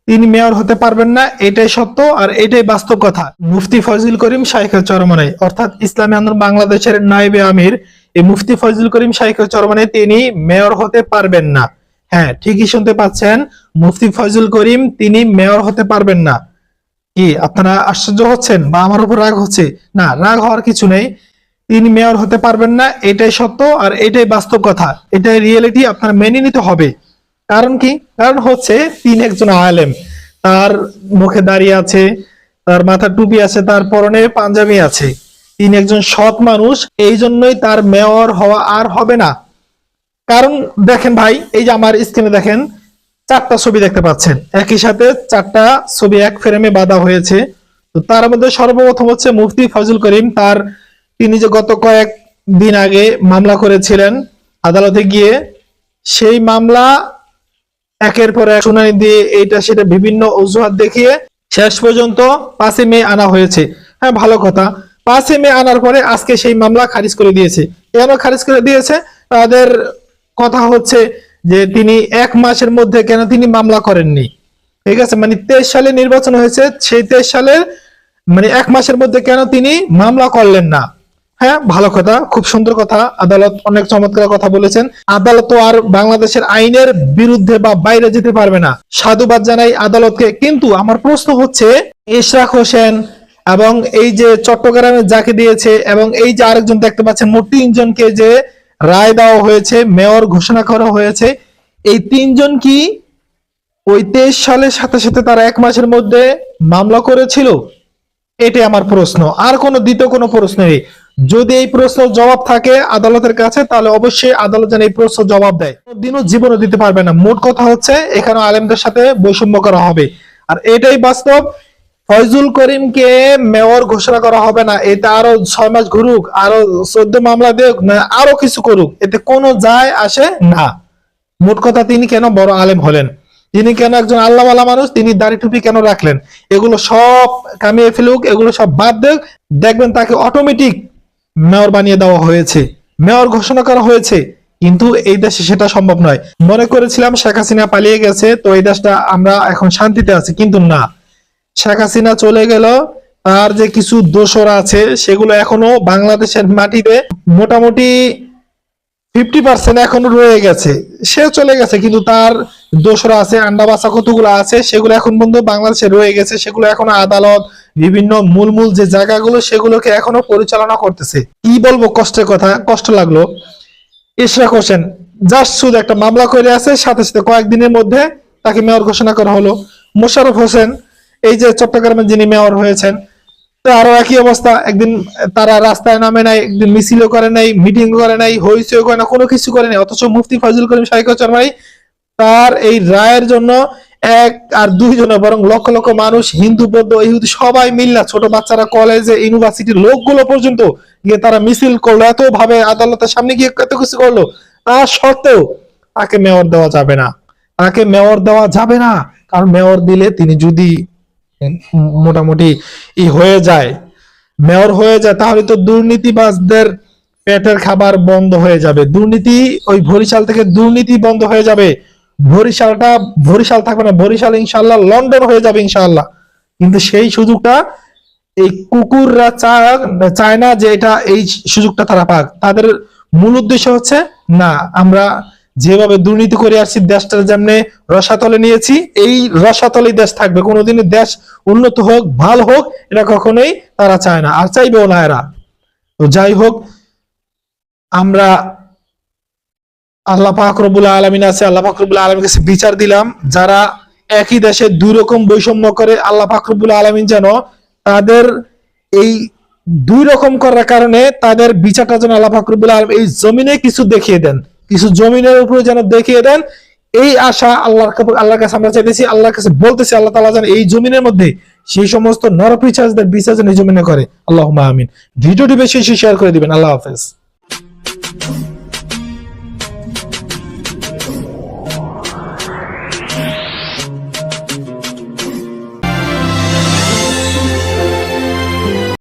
তিনি মেয়র হতে পারবেন না, এটাই সত্য আর এটাই বাস্তব কথা। মুফতি ফজলুল করিম শাইখের চরমনাই অর্থাৎ ইসলামী আন্দোলন বাংলাদেশের নায়েবে আমির এই মুফতি ফজলুল করিম শাইখের চরমনাই তিনি মেয়র হতে পারবেন না। হ্যাঁ, ঠিকই শুনতে পাচ্ছেন, মুফতি ফজলুল করিম তিনি মেয়র হতে পারবেন না। কি আপনারা আশ্চর্য হচ্ছেন বা আমার উপর রাগ হচ্ছে? না, রাগ হওয়ার কিছু নেই। তিনি মেয়র হতে পারবেন না, এটাই সত্য আর এটাই বাস্তব কথা, এটাই রিয়েলিটি, আপনারা মেনে নিতে হবে। কারণ কি? কারণ হচ্ছে তিনি একজন আলেম, তার মুখে দাড়ি আছে, তার মাথার টুপি আছে, তার পরনে পাঞ্জাবি আছে, তিনি একজন সৎ মানুষ, এই জন্যই তার মেয়র হওয়া আর হবে না। কারণ দেখেন ভাই, এই যে আমার স্ক্রিনে দেখেন 4টা ছবি দেখতে পাচ্ছেন, একই সাথে 4টা ছবি এক ফ্রেমে বাঁধা হয়েছে। তো তার মধ্যে সর্বপ্রথম হচ্ছে মুফতি ফজলুল করিম, তিনি যে গত কয়েক দিন আগে মামলা করেছিলেন আদালতে গিয়ে, সেই মামলা একের পর এক শুনানি দিয়ে এইটা সেটা বিভিন্ন অজুহাত দেখিয়ে শেষ পর্যন্ত 5 মে আনা হয়েছে। হ্যাঁ, ভালো কথা। 5 মে আনার পরে আজকে সেই মামলা খারিজ করে দিয়েছে। কেন খারিজ করে দিয়েছে? তাদের কথা হচ্ছে যে তিনি 1 মাসের মধ্যে কেন তিনি মামলা করেননি। ঠিক আছে, মানে 23 সালে নির্বাচন হয়েছে, সেই 23 সালের মানে 1 মাসের মধ্যে কেন তিনি মামলা করলেন না। হ্যাঁ, ভালো কথা, খুব সুন্দর কথা। আদালত অনেক চমৎকার কথা বলেছেন। আদালত তো আর বাংলাদেশের আইনের বিরুদ্ধে বা বাইরে যেতে পারবে না, সাধুবাদ জানাই আদালতকে। কিন্তু আমার প্রশ্ন হচ্ছে, ইশরাক হোসেন এবং এই যে চট্টগ্রামে যাকে দিয়েছে এবং এই যে আরেকজন দেখতে পাচ্ছেন, মোট 3 জনকে যে রায় দেওয়া হয়েছে, মেয়র ঘোষণা করা হয়েছে, এই 3 জন কি ওই 23 সালের সাথে সাথে তারা 1 মাসের মধ্যে মামলা করেছিল? এটাই আমার প্রশ্ন, আর কোনো দ্বিতীয় কোনো প্রশ্ন নেই। যদি এই প্রশ্ন জবাব থাকে আদালতের কাছে, তাহলে অবশ্যই আদালত যেন এই প্রশ্ন জবাব দেয়। দিনও জীবনও দিতে পারবে না। মোট কথা হচ্ছে এখানে আলেমদের সাথে বৈষম্য করা হবে, আর এটাই বাস্তব। ফয়জুল করিমকে মেয়র ঘোষণা করা হবে না, এটা আরো 6 মাস ঘুরুক, আরো 14 মামলা দেখ না, আরো কিছু করুক, এতে কোনো যায় আসে না। মোট কথা, তিনি কেন বড় আলেম হলেন, তিনি কেন একজন আল্লাহওয়ালা মানুষ, তিনি দাড়ি টুপি কেন রাখলেন, এগুলো সব কামিয়ে ফেলুক, এগুলো সব বাদ দেখ, দেখবেন তাকে অটোমেটিক মেয়র বানিয়ে দেওয়া হয়েছে, মেয়র ঘোষণা করা হয়েছে। কিন্তু এই দেশে সেটা সম্ভব নয়। মনে করেছিলাম শেখ হাসিনা পালিয়ে গেছে, তো এই দেশটা আমরা এখন শান্তিতে আছি, কিন্তু না, শেখ হাসিনা চলে গেল, তার যে কিছু দোসর আছে সেগুলো এখনো বাংলাদেশের মাটিতে মোটামুটি 50% এখনো রয়ে গেছে। সে চলে গেছে, কিন্তু তার দোসরা আছে, আন্ডা বাসা কতগুলো আছে, সেগুলো এখন পর্যন্ত বাংলাদেশে রয়ে গেছে। সেগুলো এখনো আদালত, বিভিন্ন মূল মূল যে জায়গাগুলো, সেগুলোকে এখনো পরিচালনা করতেছে। কি বলবো, কষ্টের কথা, কষ্ট লাগলো। ইশরাক হোসেন জাস্ট শুধু একটা মামলা করে আছে, সাথে সাথে কয়েকদিনের মধ্যে তাকে মেয়র ঘোষণা করা হলো। মোশাররফ হোসেন, এই যে চট্টগ্রামের যিনি মেয়র হয়েছেন, আরো একই অবস্থা। একদিন তারা রাস্তায় নামে নাই, একদিন মিছিলও করে নাই, মিটিং করে নাই, হইচই করে না, কোনো কিছু করে নাই। অথচ মুফতি ফজলুল করিম শাইখুল চরমনাই তার এই রায়ের জন্য 1 আর 2 জন বরং লক্ষ লক্ষ মানুষ, হিন্দু বৌদ্ধ ইহুদি সবাই মিল্লা, ছোট বাচ্চারা, কলেজে ইউনিভার্সিটির লোকগুলো পর্যন্ত গিয়ে তারা মিছিল করলো, এত ভাবে আদালতের সামনে গিয়ে কত কিছু করলো। তা সত্ত্বেও তাকে মেয়র দেওয়া যাবে না, তাকে মেয়র দেওয়া যাবে না। কারণ মেয়র দিলে তিনি যদি মোটামুটি হয়ে যায়, মেয়র হয়ে যায়, তাহলে তো দুর্নীতিবাজদের পেটের খাবার বন্ধ হয়ে যাবে। দুর্নীতি ওই বরিশাল থেকে দুর্নীতি বন্ধ হয়ে যাবে। বরিশাল থাকবে না, বরিশাল ইনশাআল্লাহ লন্ডন হয়ে যাবে ইনশাআল্লাহ। কিন্তু সেই সুযোগটা এই কুকুররা চায় না যে এটা, এই সুযোগটা তারা পাক। তাদের মূল উদ্দেশ্য হচ্ছে, না, আমরা যেভাবে দুর্নীতি করে আসছি, দেশটা যেমনি রসাতলে নিয়েছি, এই রসাতলেই দেশ থাকবে। কোনোদিনই দেশ উন্নত হোক, ভালো হোক, এটা কখনোই তারা চায় না, আর চাইবেও না এরা। তো যাই হোক, আমরা আল্লাহ পাক রব্বুল আলামিন আছে, আল্লাহ পাক রব্বুল আলামিনের কাছে বিচার দিলাম, যারা একই দেশে 2 রকম বৈষম্য করে, আল্লাহ পাক রব্বুল আলামিন যেন তাদের এই 2 রকম করার কারণে তাদের বিচারটা যেন আল্লাহ পাক রব্বুল আলামিন এই জমিনে কিছু দেখিয়ে দেন, কিছু জমিনের উপরে যেন দেখিয়ে দেন। এই আশা আল্লাহর কাছে আমরা চাইতেছি, আল্লাহর কাছে বলতেছি, আল্লাহ তাআলা যেন এই জমিনের মধ্যে সেই সমস্ত নরপিশাচদের বিচার যেন এই জমিনে করে। আল্লাহুম্মা আমিন। ভিডিওটি বেশি বেশি শেয়ার করে দিবেন। আল্লাহ হাফেজ।